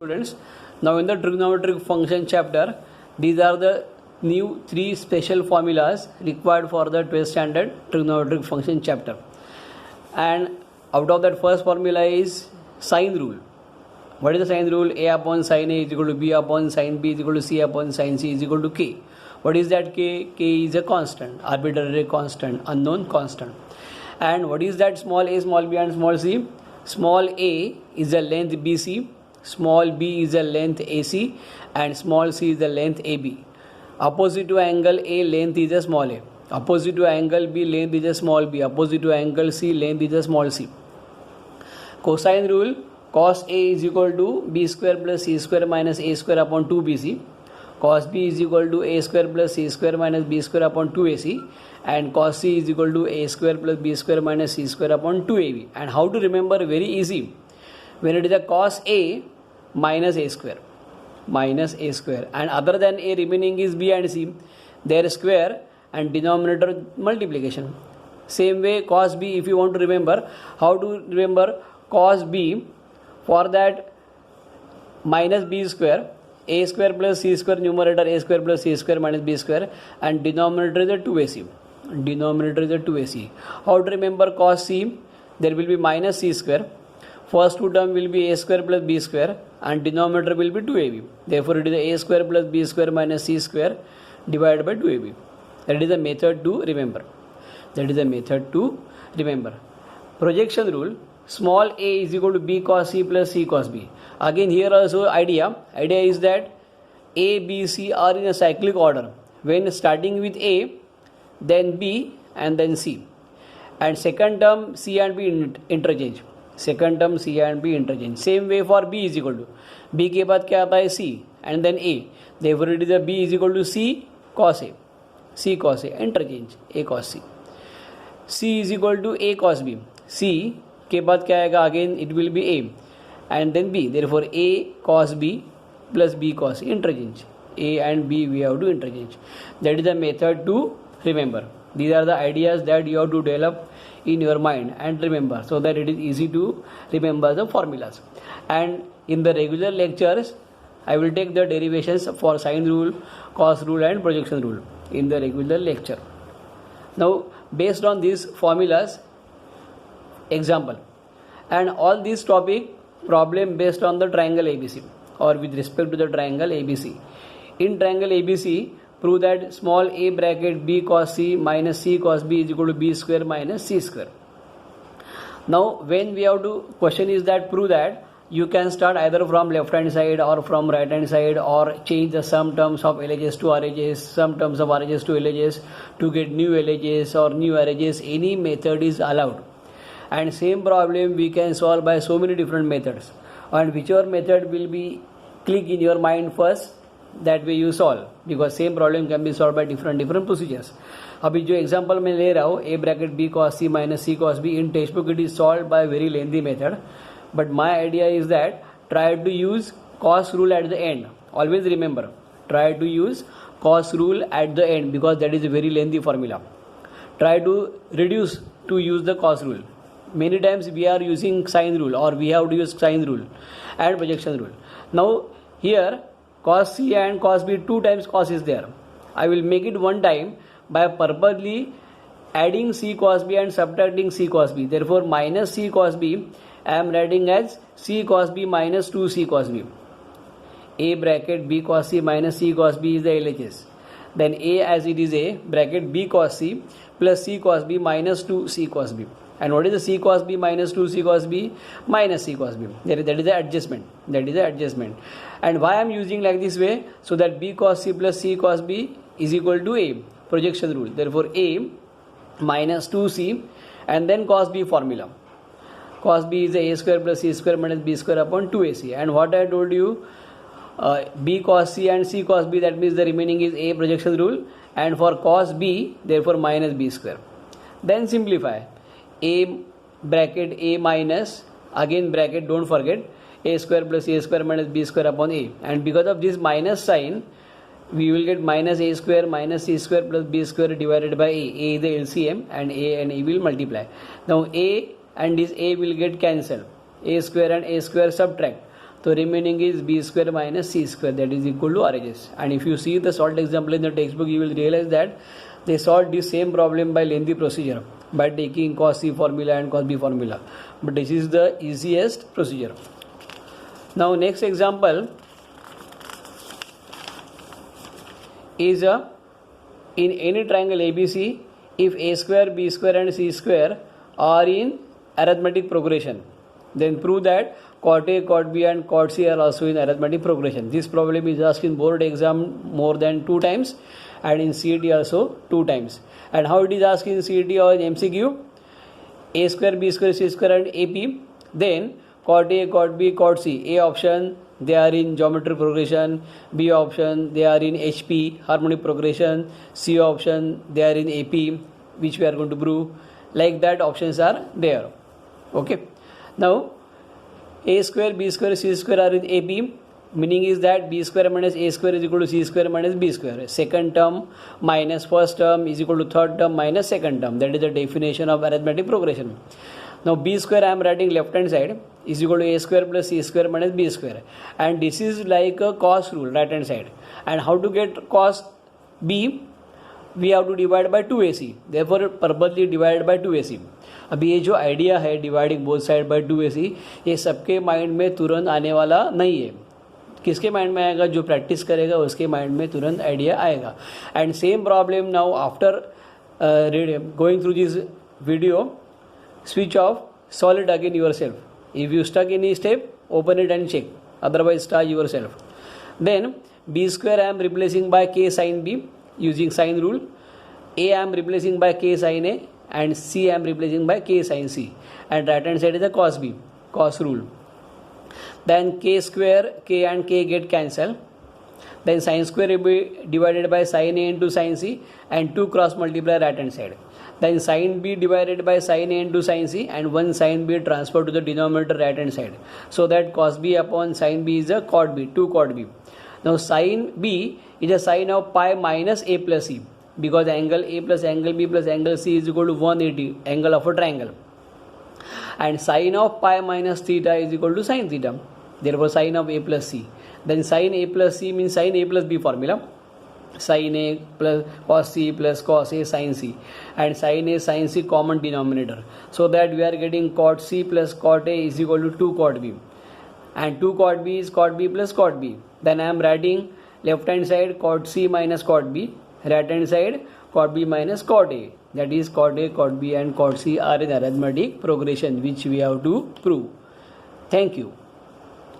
Students, now in the trigonometric function chapter, these are the new three special formulas required for the 12th standard trigonometric function chapter. And out of that, first formula is sine rule. What is the sine rule? A upon sine A is equal to B upon sine B is equal to C upon sine C is equal to K. What is that K? K is a constant, arbitrary constant, unknown constant. And what is that small a, small b and small c? Small a is the length BC, small b is the length AC, and small c is the length AB. Opposite to angle A, length is a small a. Opposite to angle B, length is a small b. Opposite to angle C, length is a small c. Cosine rule, cos A is equal to B square plus C square minus A square upon 2BC. Cos B is equal to A square plus C square minus B square upon 2AC. And cos C is equal to A square plus B square minus C square upon 2AB. And how to remember? Very easy. When it is a cos A minus A square, and other than A remaining is B and C, their square and denominator multiplication. Same way cos B, if you want to remember, how to remember cos B? For that, minus B square, A square plus C square, numerator A square plus C square minus B square, and denominator is a 2AC. Denominator is a 2AC. How to remember cos C? There will be minus C square. First two term will be A square plus B square, and denominator will be 2AB. Therefore, it is A square plus B square minus C square divided by 2AB. That is the method to remember. Projection rule. Small a is equal to B cos C plus C cos B. Again, here also idea is that A, B, C are in a cyclic order. When starting with A, then B, and then C. And second term C and B interchange. Same way for B is equal to B के बाद क्या आता है C and then A. Therefore, it is a B is equal to C cos A. Interchange A cos C. C is equal to A cos B. C के बाद क्या आएगा? Again it will be A and then B. Therefore, A cos B plus B cos C. Interchange. A and B we have to interchange. That is the method to remember. These are the ideas that you have to develop in your mind and remember, so that it is easy to remember the formulas. And in the regular lectures, I will take the derivations for sine rule, cos rule and projection rule in the regular lecture. Now, based on these formulas, example, and all these topic problem based on the triangle ABC or with respect to the triangle ABC. In triangle ABC, prove that small a bracket B cos C minus C cos B is equal to B square minus C square. Now, when we have to question is that prove that, you can start either from left hand side or from right hand side, or change the sum terms of LHS to RHS, sum terms of RHS to LHS to get new LHS or new RHS. Any method is allowed. And same problem we can solve by so many different methods. And whichever method will be click in your mind first, that way you solve, because same problem can be solved by different procedures. अभी जो example मैं ले रहा हूँ A bracket B cos C minus C cos B, in textbook it is solved by very lengthy method, but my idea is that try to use cos rule at the end. Always remember, try to use cos rule at the end, because that is a very lengthy formula. Try to reduce to use the cos rule. Many times we are using sine rule, or we have to use sine rule and projection rule. Now here cos C and cos B, 2 times cos is there. I will make it one time by purposely adding C cos B and subtracting C cos B. Therefore, minus C cos B I am writing as C cos B minus 2C cos B. A bracket B cos C minus C cos B is the LHS. Then A, as it is A bracket B cos C plus C cos B minus 2C cos B. And what is the C cos B minus 2C cos B? Minus C cos B. That is the adjustment. And why I am using like this way? So that B cos C plus C cos B is equal to A. Projection rule. Therefore, A minus 2C and then cos B formula. Cos B is A square plus C square minus B square upon 2AC. And what I told you, B cos C and C cos B, that means the remaining is A projection rule. And for cos B, therefore minus B square. Then simplify. A bracket A minus, again bracket, don't forget, A square plus A square minus B square upon A. And because of this minus sign, we will get minus A square minus C square plus B square divided by A. A is the LCM and A will multiply. Now A and this A will get cancelled. A square and A square subtract. So remaining is b square minus c square, that is equal to RHS. And if you see the solved example in the textbook, you will realize that they solved the same problem by lengthy procedure by taking cos c formula and cos b formula. But this is the easiest procedure. Now next example is in any triangle ABC, if a square, b square and c square are in arithmetic progression, then prove that cot A, cot B and cot C are also in arithmetic progression. This problem is asked in board exam more than 2 times and in CET also 2 times. And how it is asked in CET or in MCQ? A square, b square, c square and AP. Then cot A, cot B, cot C. A option, they are in geometric progression. B option, they are in HP, harmonic progression. C option, they are in AP, which we are going to prove. Like that options are there. Okay. Now a square, b square, c square are in AP, meaning is that b square minus a square is equal to c square minus b square. Second term minus first term is equal to third term minus second term. That is the definition of arithmetic progression. Now b square I am writing left hand side is equal to a square plus c square minus b square. And this is like a cos rule, right hand side. And how to get cos b? We have to divide by 2ac. Therefore purposely divided by 2ac. अभी ये जो idea है dividing both side by 2ac, ये सबके mind में तुरंत आने वाला नहीं है. किसके माइंड में आएगा? जो प्रैक्टिस करेगा उसके माइंड में तुरंत आइडिया आएगा. And same problem now after going through this video, switch off, solve it again yourself. If you stuck any step, open it and check. Otherwise start yourself. Then b square I am replacing by k sin b using sine rule. A I am replacing by k sin a and c I am replacing by k sin c. And right hand side is the cos b, cos rule. Then k square, k and k get cancelled. Then sin square will be divided by sin a into sin c and 2 cross multiply right hand side. Then sin b divided by sin a into sin c and 1 sin b transferred to the denominator right hand side. So that cos b upon sin b is a cot b, 2 cot b. Now sin b is a sine of pi minus a plus c, because angle a plus angle b plus angle c is equal to 180, angle of a triangle. And sine of pi minus theta is equal to sin theta. Therefore sine of a plus c. Then sin a plus c means sin a plus b formula. Sin a plus cos c plus cos a sin c, and sin a sin c common denominator, so that we are getting cot c plus cot a is equal to 2 cot b, and 2 cot b is cot b plus cot b. Then I am writing left hand side cot c minus cot b, right hand side cot b minus cot a, that is cot a, cot b and cot c are in arithmetic progression, which we have to prove. Thank you.